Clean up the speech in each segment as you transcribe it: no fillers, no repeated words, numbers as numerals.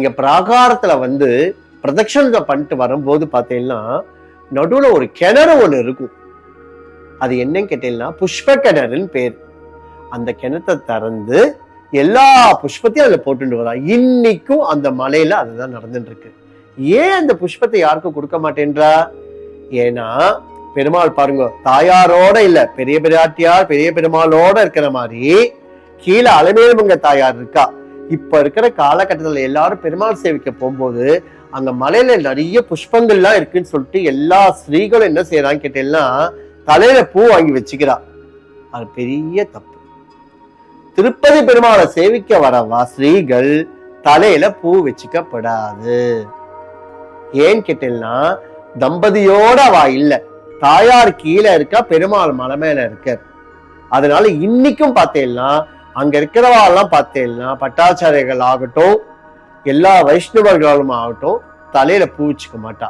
நீங்க பிராகாரத்துல வந்து பிரதட்சணத்தை பண்ணிட்டு வரும்போது பாத்தீங்கன்னா நடுவுல ஒரு கிணறு ஒண்ணு இருக்கும். அது என்னன்னு கேட்டீங்கன்னா புஷ்ப கிணறுன்னு பேர். அந்த கிணத்தை திறந்து எல்லா புஷ்பத்தையும் அதுல போட்டுட்டு வரா. இன்னைக்கும் அந்த மலையில அதுதான் நடந்துட்டு இருக்கு. ஏன் அந்த புஷ்பத்தை யாருக்கும் கொடுக்க மாட்டேன்றா? ஏன்னா பெருமாள் பாருங்க, தாயாரோட இல்ல, பெரிய பிராட்டியார் பெரிய பெருமாளோட இருக்கிற மாதிரி கீழே அலமேலுமங்க தாயார் இருக்கா. இப்ப இருக்கிற காலகட்டத்துல எல்லாரும் பெருமாள் சேவிக்க போகும்போது அங்க மலையில நிறைய புஷ்பங்கள்லாம் இருக்குன்னு சொல்லிட்டு எல்லா ஸ்திரீகளும் என்ன செய்யறான்னு கேட்டீங்கன்னா தலையில பூ வாங்கி வச்சுக்கிறா. அது பெரிய தப்பு. திருப்பதி பெருமாளை சேவிக்க வரவா ஸ்திரீகள் தலையில பூ வச்சுக்கப்படாது. ஏன்னு கேட்டீங்கன்னா தம்பதியோட அவ இல்ல, தாயார் கீழே இருக்கா, பெருமாள் மலை மேல இருக்க. அதனால இன்னைக்கும் பார்த்தேன்னா அங்க இருக்கிறவாள்லாம் பார்த்தேன்னா பட்டாச்சாரியர்கள் ஆகட்டும், எல்லா வைஷ்ணவர்களும் ஆகட்டும் தலையில பூ வச்சுக்க மாட்டா.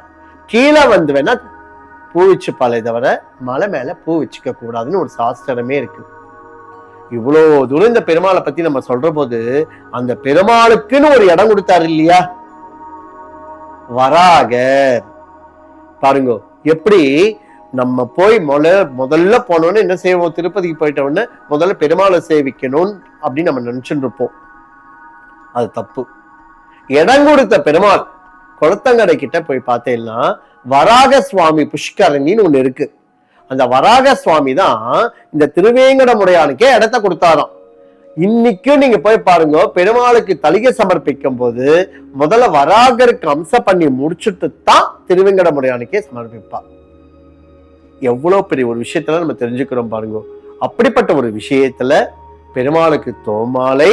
கீழே வந்து வேணா பூ வச்சுப்பாளே தவிர மலை மேல பூ வச்சுக்க கூடாதுன்னு ஒரு சாஸ்திரமே இருக்கு. இவ்வளவு தூரம் இந்த பெருமாளை பத்தி நம்ம சொல்ற போது அந்த பெருமாளுக்குன்னு ஒரு இடம் கொடுத்தாரு இல்லையா, வராகர். பாருங்க எப்படி நம்ம போய் முதல்ல போனோன்னு என்ன செய்வோம், திருப்பதிக்கு போயிட்ட உடனே முதல்ல பெருமாளை சேவிக்கணும் அப்படின்னு நம்ம நினைச்சுட்டு இருப்போம். அது தப்பு. இடம் கொடுத்த பெருமாள் குளத்தங்கரை கிட்ட போய் பார்த்தேன்னா வராக சுவாமி புஷ்கரணின்னு ஒண்ணு இருக்கு. அந்த வராக சுவாமி தான் இந்த திருவேங்கடமுடையானுக்கே இடத்த கொடுத்தாராம். இன்னைக்கும் நீங்க போய் பாருங்க, பெருமாளுக்கு தலிகை சமர்ப்பிக்கும் போது முதல்ல வராகருக்கு அம்சம் பண்ணி முடிச்சுட்டு தான் திருவேங்கடமுடையானுக்கே சமர்ப்பிப்பா. எவ்வளவு பெரிய ஒரு விஷயத்துல நம்ம தெரிஞ்சுக்கிறோம் பாருங்க. அப்படிப்பட்ட ஒரு விஷயத்துல பெருமாளுக்கு தோமாலை,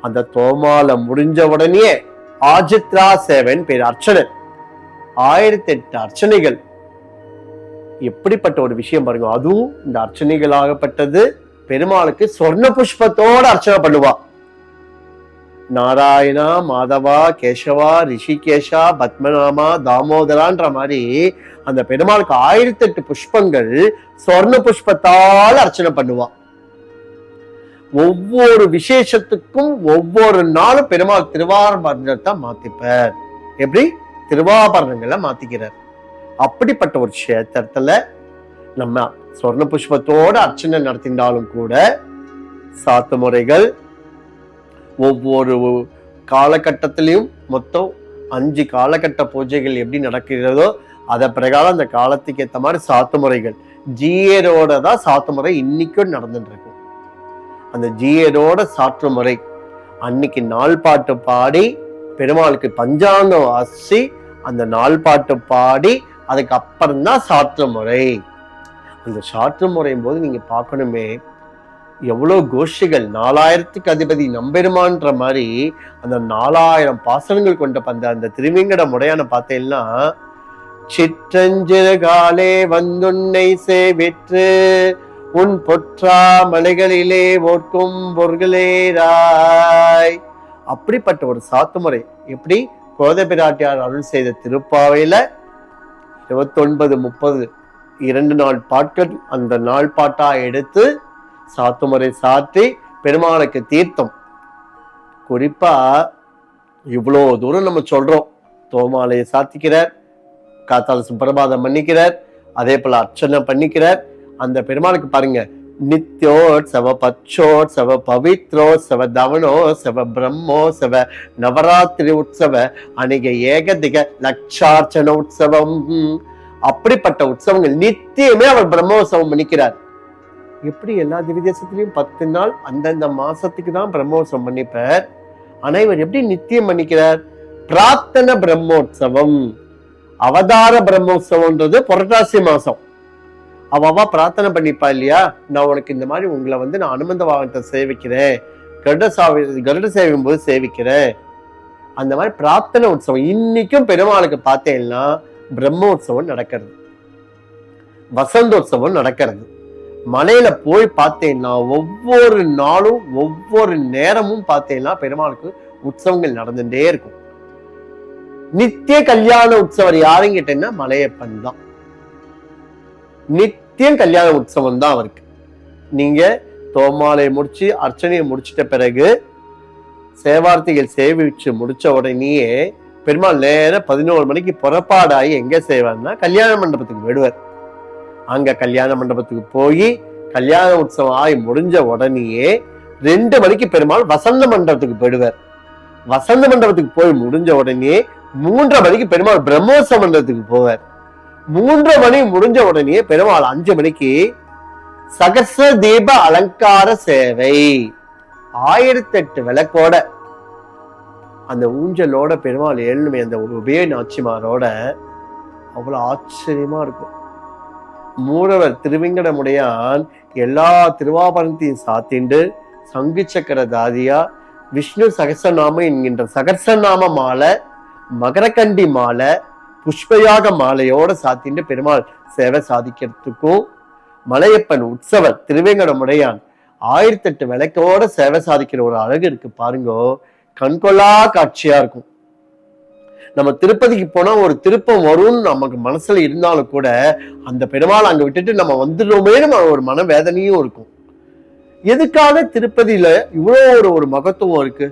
அந்த தோமாலை முடிஞ்ச உடனே ஆஜித்ரா சேவன் பேர் அர்ச்சனை, 1008 அர்ச்சனைகள். எப்படிப்பட்ட ஒரு விஷயம் பாருங்க. அதுவும் இந்த அர்ச்சனைகள் ஆகப்பட்டது பெருமாளுக்கு சொர்ண புஷ்பத்தோட அர்ச்சனை பண்ணுவா. நாராயணா, மாதவா, கேசவா, ரிஷிகேஷா, பத்மநாமா, தாமோதரான்ற மாதிரி அந்த பெருமாளுக்கு 1008 புஷ்பங்கள் சொர்ண புஷ்பத்தால் அர்ச்சனை பண்ணுவா. ஒவ்வொரு விசேஷத்துக்கும் ஒவ்வொரு நாளும் பெருமாள் திருவாபரணத்தை மாத்திப்பார். எப்படி திருவாபரணங்களை மாத்திக்கிறார். அப்படிப்பட்ட ஒரு கஷேத்திரத்துல நம்ம சொர்ண புஷ்பத்தோட அர்ச்சனை நடத்தினாலும் கூட சாத்து முறைகள் ஒவ்வொரு காலகட்டத்திலையும் மொத்தம் 5 காலகட்ட பூஜைகள் எப்படி நடக்கிறதோ அத பிரகாரம் அந்த காலத்துக்கு ஏற்ற மாதிரி சாத்து முறைகள் ஜீயரோட தான் சாத்து முறை இன்னைக்கும் நடந்துட்டு இருக்கும். அந்த ஜீயரோட சாற்று முறை அன்னைக்கு நாள் பாட்டு பாடி பெருமாளுக்கு பஞ்சாங்கம் வாசி அந்த நாள் பாட்டு பாடி அதுக்கு அப்புறம் தான் சாற்று முறை. அந்த சாற்று முறையும் போது நீங்க பார்க்கணுமே எவ்வளவு கோஷ்டிகள், 4000க்கு அதிபதி நம்பெருமான்ற மாதிரி அந்த 4000 பாசனங்கள் கொண்ட அந்த திருவேங்கடமுடையான பார்த்தேன்னா சிற்றஞ்சிறு காலே வந்துன்னை சேவிற்று உன் பொற்றா மலைகளிலே ஓர்க்கும் பொருளேராய். அப்படிப்பட்ட ஒரு சாத்து முறை. எப்படி கோதை பிராட்டியார் அருள் செய்த திருப்பாவையில 29, 30 2 நாள் பாட்கள் அந்த நாள் பாட்டா எடுத்து சாத்துமுறை சாற்றி பெருமாளுக்கு தீர்த்தம். குறிப்பா இவ்வளோ தூரம் நம்ம சொல்றோம். தோமாலையை சாத்திக்கிறார், காத்தால சுப்பிரபாதம் பண்ணிக்கிறார், அதே போல அர்ச்சனை பண்ணிக்கிறார். அந்த பெருமாளுக்கு பாருங்க நித்யோத்சவ பச்சோத்சவ பவித்ரோத்சவ தவனோத்சவ பிரம்மோத்சவ நவராத்திரி உற்சவ அணிக ஏகதிக லட்சார்ச்சன உற்சவம். அப்படிப்பட்ட உற்சவங்கள் நித்தியமே அவர் பிரம்மோத்சவம் பண்ணிக்கிறார். எப்படி எல்லா திவ்யதேசத்திலையும் 10 நாள் அந்தந்த மாசத்துக்கு தான் பிரம்மோத்சவம் பண்ணிப்பார். ஆனா இவர் எப்படி நித்தியம் பண்ணிக்கிறார்? பிரார்த்தன பிரம்மோத்சவம், அவதார பிரம்மோத்சவம்ன்றது புரட்டாசி மாசம். அவ பிரார்த்தனை பண்ணிப்பா இல்லையா, நான் உனக்கு இந்த மாதிரி உங்களை வந்து நான் அனுமந்த வாகனத்தை சேவிக்கிறேன், கருட சேவிக்கும் போது சேவிக்கிறேன். அந்த மாதிரி பிரார்த்தனை உற்சவம் இன்னைக்கும் பெருமாளுக்கு பார்த்தேன்னா பிரம்மோத்சவம் நடக்கிறது, வசந்தோத்சவம் நடக்கிறது. மலையில போய் பார்த்தேன்னா ஒவ்வொரு நாளும் ஒவ்வொரு நேரமும் பார்த்தேன்னா பெருமாளுக்கு உற்சவங்கள் நடந்துட்டே இருக்கும். நித்திய கல்யாண உற்சவர் யாரும் கேட்டேன்னா மலையப்பன் தான். நித்தியம் கல்யாண உற்சவம் தான் அவருக்கு. நீங்க தோமாலை முடிச்சு அர்ச்சனையை முடிச்சிட்ட பிறகு சேவார்த்திகள் சேவிச்சு முடிச்ச உடனேயே பெருமாள் நேரம் 11 மணிக்கு புறப்பாடாகி எங்க செய்வார்னா கல்யாண மண்டபத்துக்கு விடுவார். அங்க கல்யாண மண்டபத்துக்கு போய் கல்யாண உற்சவம் ஆகி முடிஞ்ச உடனேயே 2 மணிக்கு பெருமாள் வசந்த மண்டபத்துக்கு போயிடுவார். வசந்த மண்டபத்துக்கு போய் முடிஞ்ச உடனே 3:30 மணிக்கு பெருமாள் பிரம்மோற்சவ மண்டபத்துக்கு போவார். 3:30 மணி முடிஞ்ச உடனே பெருமாள் 5 மணிக்கு சகஸ்ர தீப அலங்கார சேவை 1008 விளக்கோட அந்த ஊஞ்சலோட பெருமாள் ஏழுமே அந்த உபய நாச்சிமாரோட அவ்வளவு ஆச்சரியமா இருக்கும். மூடவர் திருவிங்கடமுடையான் எல்லா திருவாபரணத்தையும் சாத்திண்டு சங்கு சக்கர தாதியா விஷ்ணு சகசநாமம் என்கின்ற சகசநாம மாலை, மகரகண்டி மாலை, புஷ்பயாக மாலையோட சாத்திண்டு பெருமாள் சேவை சாதிக்கிறதுக்கும், மலையப்பன் உற்சவர் திருவேங்கடமுடையான் 1008 விளக்கோட சேவை சாதிக்கிற ஒரு அழகு இருக்கு பாருங்கோ. கண்கொள்ளா காட்சியா இருக்கும். நம்ம திருப்பதிக்கு போனா ஒரு திருப்பம் வரும்னு நமக்கு மனசுல இருந்தாலும் கூட அந்த பெருமாள் அங்க விட்டுட்டு நம்ம வந்துடுறோமே நம்ம ஒரு மன வேதனையும் இருக்கும். எதுக்காக திருப்பதியில இவ்வளோ ஒரு மகத்துவம் இருக்கு?